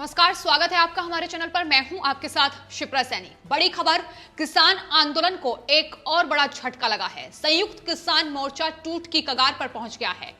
नमस्कार, स्वागत है आपका हमारे चैनल पर। मैं हूं आपके साथ शिप्रा सैनी। बड़ी खबर, किसान आंदोलन को एक और बड़ा झटका लगा है। संयुक्त किसान मोर्चा टूट की कगार पर पहुंच गया है।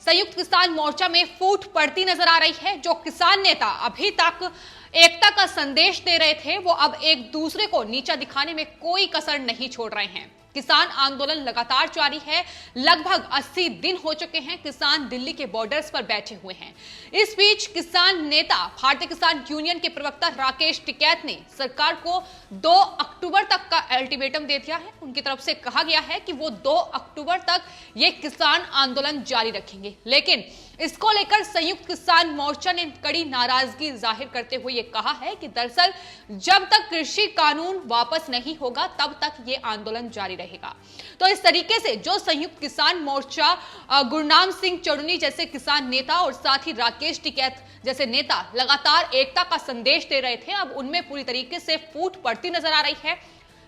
संयुक्त किसान मोर्चा में फूट पड़ती नजर आ रही है। जो किसान नेता अभी तक एकता का संदेश दे रहे थे, वो अब एक दूसरे को नीचा दिखाने में कोई कसर नहीं छोड़ रहे हैं। किसान आंदोलन लगातार जारी है। लगभग 80 दिन हो चुके हैं किसान दिल्ली के बॉर्डर्स पर बैठे हुए हैं। इस बीच किसान नेता भारतीय किसान यूनियन के प्रवक्ता राकेश टिकैत ने सरकार को 2 अक्टूबर तक का अल्टीमेटम दे दिया है। उनकी तरफ से कहा गया है कि वो 2 अक्टूबर तक ये किसान आंदोलन जारी रखेंगे, लेकिन इसको लेकर संयुक्त किसान मोर्चा ने कड़ी नाराजगी जाहिर करते हुए ये कहा है कि दरअसल जब तक कृषि कानून वापस नहीं होगा तब तक ये आंदोलन जारी रहेगा। तो इस तरीके से जो संयुक्त किसान मोर्चा गुरनाम सिंह चढ़नी जैसे किसान नेता और साथ ही राकेश टिकैत जैसे नेता लगातार एकता का संदेश दे रहे थे, अब उनमें पूरी तरीके से फूट पड़ती नजर आ रही है।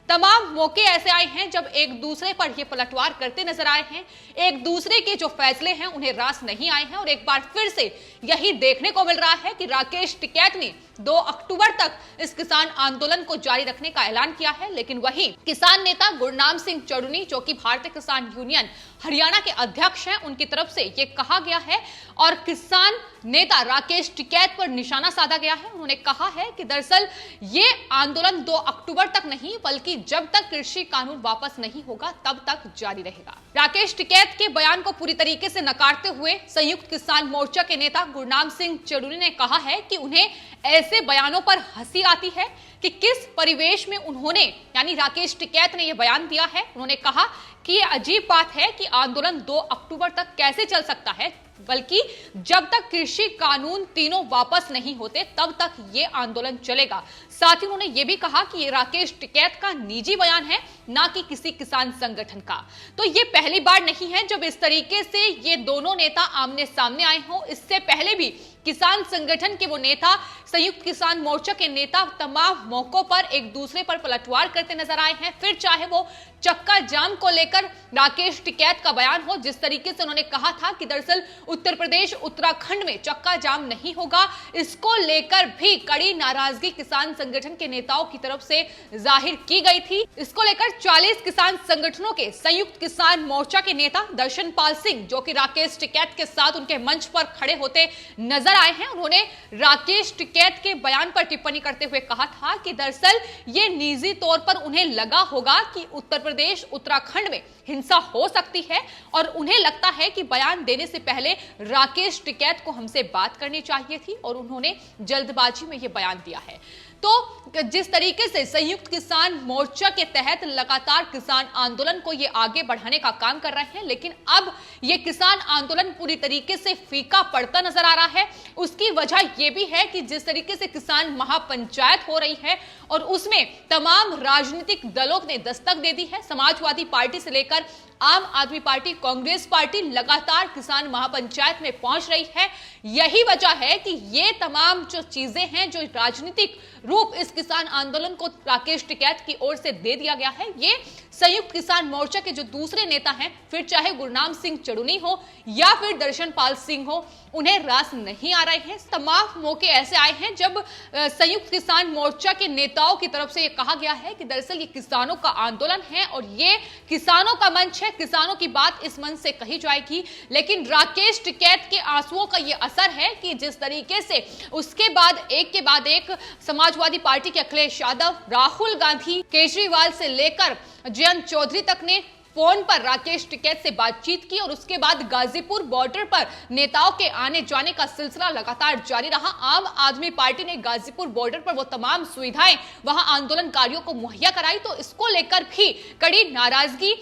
तमाम मौके ऐसे आए हैं जब एक दूसरे पर ये पलटवार करते नजर आए हैं। एक दूसरे के जो फैसले हैं उन्हें रास नहीं आए हैं और एक बार फिर से यही देखने को मिल रहा है कि राकेश टिकैत ने 2 अक्टूबर तक इस किसान आंदोलन को जारी रखने का ऐलान किया है, लेकिन वही किसान नेता गुरनाम सिंह चढ़नी, जो कि भारतीय किसान यूनियन हरियाणा के अध्यक्ष हैं, उनकी तरफ से ये कहा गया है और किसान नेता राकेश टिकैत पर निशाना साधा गया है। उन्होंने कहा है कि दरअसल ये आंदोलन 2 अक्टूबर तक नहीं, बल्कि जब तक कृषि कानून वापस नहीं होगा तब तक जारी रहेगा। राकेश टिकैत के बयान को पूरी तरीके से नकारते हुए संयुक्त किसान मोर्चा के नेता गुरनाम सिंह चढ़नी ने कहा है कि उन्हें ऐसे बयानों पर हंसी आती है कि किस परिवेश में उन्होंने यानी राकेश टिकैत ने यह बयान दिया है। उन्होंने कहा कि यह अजीब बात है कि आंदोलन 2 अक्टूबर तक कैसे चल सकता है, बल्कि जब तक कृषि कानून तीनों वापस नहीं होते तब तक ये आंदोलन चलेगा। साथ ही उन्होंने ये भी कहा कि ये राकेश टिकैत का निजी बयान है, ना कि किसी किसान संगठन का। तो ये पहली बार नहीं है जब इस तरीके से ये दोनों नेता आमने सामने आए हों। इससे पहले भी किसान संगठन के वो नेता, संयुक्त किसान मोर्चा के नेता तमाम मौकों पर एक दूसरे पर पलटवार करते नजर आए हैं। फिर चाहे वो चक्का जाम को लेकर राकेश टिकैत का बयान हो, जिस तरीके से उन्होंने कहा था कि दरअसल उत्तर प्रदेश उत्तराखंड में चक्का जाम नहीं होगा, इसको लेकर भी कड़ी नाराजगी किसान संगठन के नेताओं की तरफ से जाहिर की गई थी। इसको लेकर 40 किसान संगठनों के संयुक्त किसान मोर्चा के नेता दर्शनपाल सिंह, जो कि राकेश टिकैत के साथ उनके मंच पर खड़े होते नजर आए हैं, उन्होंने राकेश टिकैत के बयान पर टिप्पणी करते हुए कहा था कि दरअसल ये निजी तौर पर उन्हें लगा होगा कि उत्तर प्रदेश उत्तराखंड में हिंसा हो सकती है और उन्हें लगता है कि बयान देने से पहले राकेश टिकैत को हमसे बात करनी चाहिए थी और उन्होंने जल्दबाजी में यह बयान दिया है। तो जिस तरीके से संयुक्त किसान मोर्चा के तहत लगातार किसान आंदोलन को ये आगे बढ़ाने का काम कर रहे हैं, लेकिन अब ये किसान आंदोलन पूरी तरीके से फीका पड़ता नजर आ रहा है। उसकी वजह यह भी है कि जिस तरीके से किसान महापंचायत हो रही है और उसमें तमाम राजनीतिक दलों ने दस्तक दे दी है। समाजवादी पार्टी से लेकर आम आदमी पार्टी, कांग्रेस पार्टी लगातार किसान महापंचायत में पहुंच रही है। यही वजह है कि ये तमाम जो चीजें हैं, जो राजनीतिक रूप इस किसान आंदोलन को राकेश टिकैत की ओर से दे दिया गया है, ये संयुक्त किसान मोर्चा के जो दूसरे नेता हैं, फिर चाहे गुरनाम सिंह चढ़नी हो या फिर दर्शनपाल सिंह हो, उन्हें रास नहीं आ रहे हैं। तमाम मौके ऐसे आए हैं जब संयुक्त किसान मोर्चा के नेताओं की तरफ से यह कहा गया है कि दरअसल ये किसानों का आंदोलन है और ये किसानों का मंच है, किसानों की बात इस मंच से कही जाएगी। लेकिन राकेश टिकैत के आंसुओं का यह असर है कि जिस तरीके से उसके बाद एक समाजवादी पार्टी के अखिलेश यादव, राहुल गांधी, केजरीवाल से लेकर जयंत चौधरी तक ने फोन पर राकेश टिकैत से बातचीत की और उसके बाद गाजीपुर बॉर्डर पर नेताओं के आने जाने का सिलसिला लगातार जारी रहा। आम आदमी पार्टी ने गाजीपुर बॉर्डर पर वो तमाम सुविधाएं वहां आंदोलनकारियों को मुहैया कराई, तो इसको लेकर भी कड़ी नाराजगी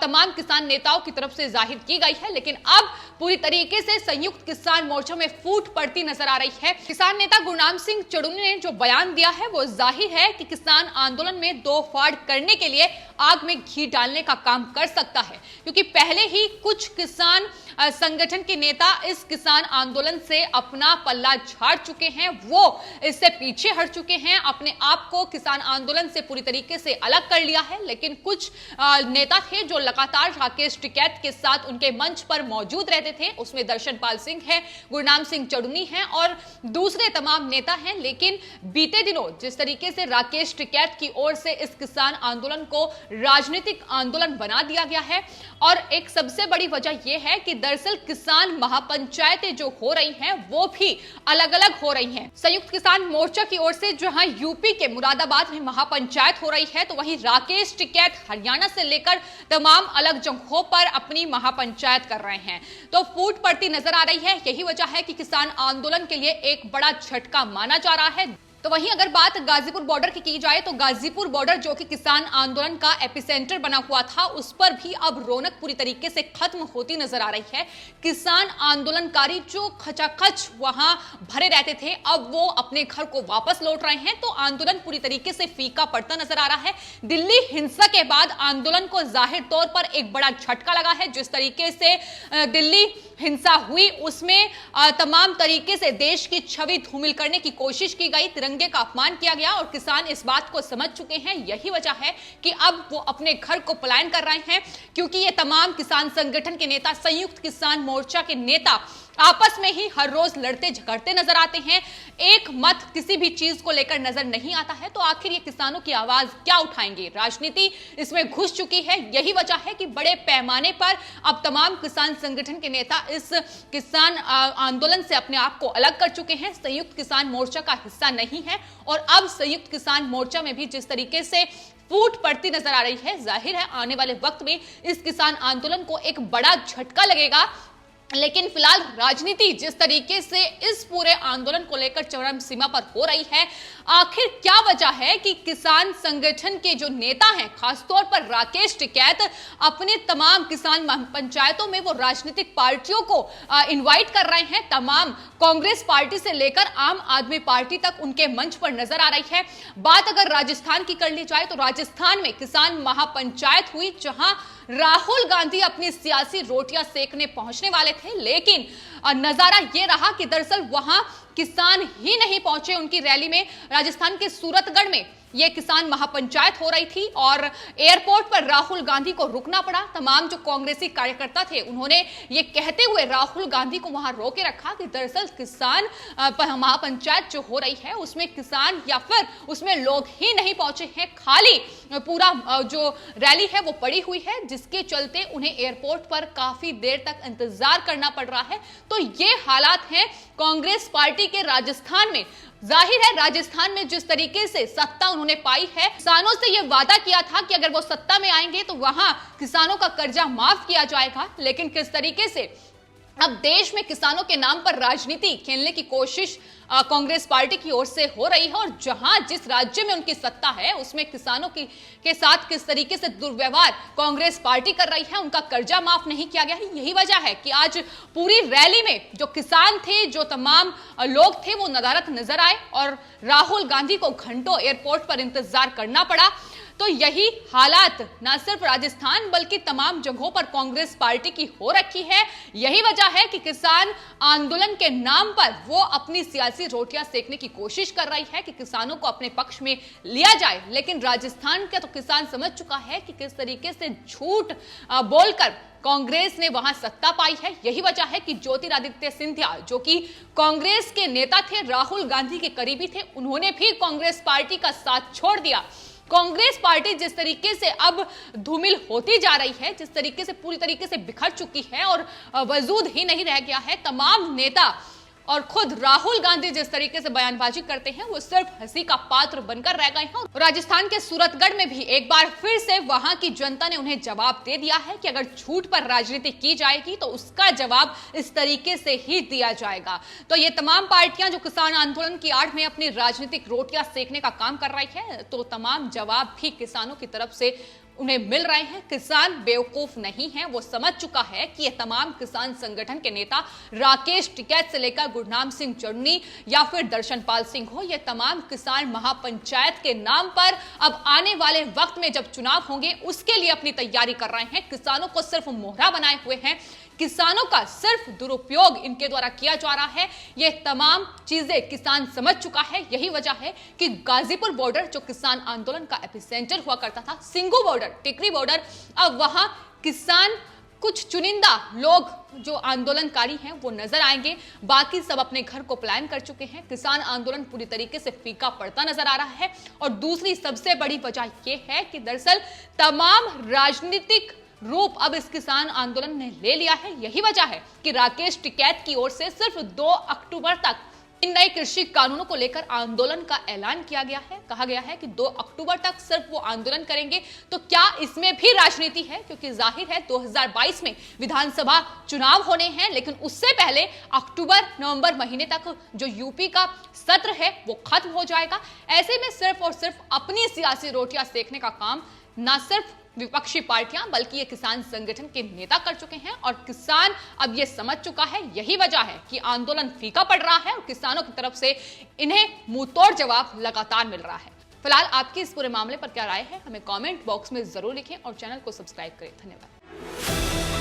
तमाम किसान नेताओं की तरफ से जाहिर की गई है। लेकिन अब पूरी तरीके से संयुक्त किसान मोर्चा में फूट पड़ती नजर आ रही है। किसान नेता गुरनाम सिंह चढ़नी ने जो बयान दिया है वो जाहिर है कि किसान आंदोलन में दो फाड़ करने के लिए आग में घी डालने का काम कर सकता है, क्योंकि पहले ही कुछ किसान संगठन के नेता इस किसान आंदोलन से अपना पल्ला झाड़ चुके हैं, वो इससे पीछे हट चुके हैं, अपने आप को किसान आंदोलन से पूरी तरीके से अलग कर लिया है। लेकिन कुछ नेता थे जो लगातार राकेश टिकैत के साथ उनके मंच पर मौजूद रहते थे, उसमें दर्शनपाल सिंह है, गुरनाम सिंह चढ़नी है और दूसरे तमाम नेता हैं। लेकिन बीते दिनों जिस तरीके से राकेश टिकैत की ओर से इस किसान आंदोलन को राजनीतिक आंदोलन बना दिया गया है, और एक सबसे बड़ी वजह यह है कि दरअसल किसान महापंचायतें जो हो रही हैं वो भी अलग अलग हो रही हैं। संयुक्त किसान मोर्चा की ओर से जहां यूपी के मुरादाबाद में महापंचायत हो रही है, तो वहीं राकेश टिकैत हरियाणा से लेकर तमाम अलग जगहों पर अपनी महापंचायत कर रहे हैं। तो फूट पड़ती नजर आ रही है। यही वजह है कि किसान आंदोलन के लिए एक बड़ा झटका माना जा रहा है। तो वहीं अगर बात गाजीपुर बॉर्डर की जाए तो गाजीपुर बॉर्डर जो कि किसान आंदोलन का एपिसेंटर बना हुआ था, उस पर भी अब रौनक पूरी तरीके से खत्म होती नजर आ रही है। किसान आंदोलनकारी जो खचाखच वहां भरे रहते थे, अब वो अपने घर को वापस लौट रहे हैं, तो आंदोलन पूरी तरीके से फीका पड़ता नजर आ रहा है। दिल्ली हिंसा के बाद आंदोलन को जाहिर तौर पर एक बड़ा झटका लगा है। जिस तरीके से दिल्ली हिंसा हुई उसमें तमाम तरीके से देश की छवि धूमिल करने की कोशिश की गई, तिरंगे का अपमान किया गया, और किसान इस बात को समझ चुके हैं। यही वजह है कि अब वो अपने घर को पलायन कर रहे हैं, क्योंकि ये तमाम किसान संगठन के नेता, संयुक्त किसान मोर्चा के नेता आपस में ही हर रोज लड़ते झगड़ते नजर आते हैं। एक मत किसी भी चीज को लेकर नजर नहीं आता है, तो आखिर ये किसानों की आवाज क्या उठाएंगे? राजनीति इसमें घुस चुकी है। यही वजह है कि बड़े पैमाने पर अब तमाम किसान संगठन के नेता इस किसान आंदोलन से अपने आप को अलग कर चुके हैं, संयुक्त किसान मोर्चा का हिस्सा नहीं है। और अब संयुक्त किसान मोर्चा में भी जिस तरीके से फूट पड़ती नजर आ रही है, जाहिर है आने वाले वक्त में इस किसान आंदोलन को एक बड़ा झटका लगेगा। लेकिन फिलहाल राजनीति जिस तरीके से इस पूरे आंदोलन को लेकर चरम सीमा पर हो रही है, आखिर क्या वजह है कि किसान संगठन के जो नेता हैं, खासतौर पर राकेश टिकैत, अपने तमाम किसान पंचायतों में वो राजनीतिक पार्टियों को इनवाइट कर रहे हैं। तमाम कांग्रेस पार्टी से लेकर आम आदमी पार्टी तक उनके मंच पर नजर आ रही है। बात अगर राजस्थान की कर ली जाए तो राजस्थान में किसान महापंचायत हुई, जहां राहुल गांधी अपनी सियासी रोटियां सेकने पहुंचने वाले थे, लेकिन नजारा यह रहा कि दरअसल वहां किसान ही नहीं पहुंचे उनकी रैली में। राजस्थान के सूरतगढ़ में यह किसान महापंचायत हो रही थी और एयरपोर्ट पर राहुल गांधी को रुकना पड़ा। तमाम जो कांग्रेसी कार्यकर्ता थे उन्होंने ये कहते हुए राहुल गांधी को वहां रोके रखा कि दरअसल किसान महापंचायत जो हो रही है उसमें किसान या फिर उसमें लोग ही नहीं पहुंचे हैं, खाली पूरा जो रैली है वो पड़ी हुई है, जिसके चलते उन्हें एयरपोर्ट पर काफी देर तक इंतजार करना पड़ रहा है। तो ये हालात हैं कांग्रेस पार्टी के राजस्थान में। जाहिर है राजस्थान में जिस तरीके से सत्ता उन्होंने पाई है, किसानों से यह वादा किया था कि अगर वो सत्ता में आएंगे तो वहां किसानों का कर्जा माफ किया जाएगा, लेकिन किस तरीके से अब देश में किसानों के नाम पर राजनीति खेलने की कोशिश कांग्रेस पार्टी की ओर से हो रही है, और जहां जिस राज्य में उनकी सत्ता है उसमें किसानों के साथ किस तरीके से दुर्व्यवहार कांग्रेस पार्टी कर रही है, उनका कर्जा माफ नहीं किया गया है। यही वजह है कि आज पूरी रैली में जो किसान थे, जो तमाम लोग थे, वो नदारत नजर आए और राहुल गांधी को घंटों एयरपोर्ट पर इंतजार करना पड़ा। तो यही हालात न सिर्फ राजस्थान बल्कि तमाम जगहों पर कांग्रेस पार्टी की हो रखी है। यही वजह है कि किसान आंदोलन के नाम पर वो अपनी सियासी रोटियां सेकने की कोशिश कर रही है कि किसानों को अपने पक्ष में लिया जाए, लेकिन राजस्थान का तो किसान समझ चुका है कि किस तरीके से झूठ बोलकर कांग्रेस ने वहां सत्ता पाई है। यही वजह है कि ज्योतिरादित्य सिंधिया जो कि कांग्रेस के नेता थे, राहुल गांधी के करीबी थे, उन्होंने भी कांग्रेस पार्टी का साथ छोड़ दिया। कांग्रेस पार्टी जिस तरीके से अब धूमिल होती जा रही है, जिस तरीके से पूरी तरीके से बिखर चुकी है और वजूद ही नहीं रह गया है, तमाम नेता और खुद राहुल गांधी जिस तरीके से बयानबाजी करते हैं वो सिर्फ हंसी का पात्र बनकर रह गए हैं। राजस्थान के सूरतगढ़ में भी एक बार फिर से वहां की जनता ने उन्हें जवाब दे दिया है कि अगर झूठ पर राजनीति की जाएगी तो उसका जवाब इस तरीके से ही दिया जाएगा। तो ये तमाम पार्टियां जो किसान आंदोलन की आड़ में अपनी राजनीतिक रोटियां सेकने का काम कर रही है, तो तमाम जवाब भी किसानों की तरफ से उन्हें मिल रहे हैं। किसान बेवकूफ नहीं है, वो समझ चुका है कि ये तमाम किसान संगठन के नेता राकेश टिकैत से लेकर गुरनाम सिंह चढ़नी या फिर दर्शनपाल सिंह हो, ये तमाम किसान महापंचायत के नाम पर अब आने वाले वक्त में जब चुनाव होंगे उसके लिए अपनी तैयारी कर रहे हैं। किसानों को सिर्फ मोहरा बनाए हुए हैं किसानों का सिर्फ दुरुपयोग इनके द्वारा किया जा रहा है। ये तमाम चीजें किसान समझ चुका है। यही वजह है कि गाजीपुर बॉर्डर जो किसान आंदोलन का एपिसेंटर हुआ करता था, सिंगू बॉर्डर, टिकरी बॉर्डर, अब वहां किसान कुछ चुनिंदा लोग जो आंदोलनकारी हैं वो नजर आएंगे, बाकी सब अपने घर को पलायन कर चुके हैं। किसान आंदोलन पूरी तरीके से फीका पड़ता नजर आ रहा है। और दूसरी सबसे बड़ी वजह यह है कि दरअसल तमाम राजनीतिक रूप अब इस किसान आंदोलन ने ले लिया है। यही वजह है कि राकेश टिकैत की ओर से सिर्फ 2 अक्टूबर तक इन नए कृषि कानूनों को लेकर आंदोलन का ऐलान किया गया है। कहा गया है कि 2 अक्टूबर तक सिर्फ वो आंदोलन करेंगे। तो क्या इसमें भी राजनीति है? क्योंकि जाहिर है 2022 में विधानसभा चुनाव होने हैं, लेकिन उससे पहले अक्टूबर नवंबर महीने तक जो यूपी का सत्र है वो खत्म हो जाएगा। ऐसे में सिर्फ और सिर्फ अपनी सियासी रोटियां सेकने का काम न सिर्फ विपक्षी पार्टियां बल्कि ये किसान संगठन के नेता कर चुके हैं। और किसान अब ये समझ चुका है, यही वजह है कि आंदोलन फीका पड़ रहा है और किसानों की तरफ से इन्हें मुंहतोड़ जवाब लगातार मिल रहा है। फिलहाल आपकी इस पूरे मामले पर क्या राय है, हमें कमेंट बॉक्स में जरूर लिखें और चैनल को सब्सक्राइब करें। धन्यवाद।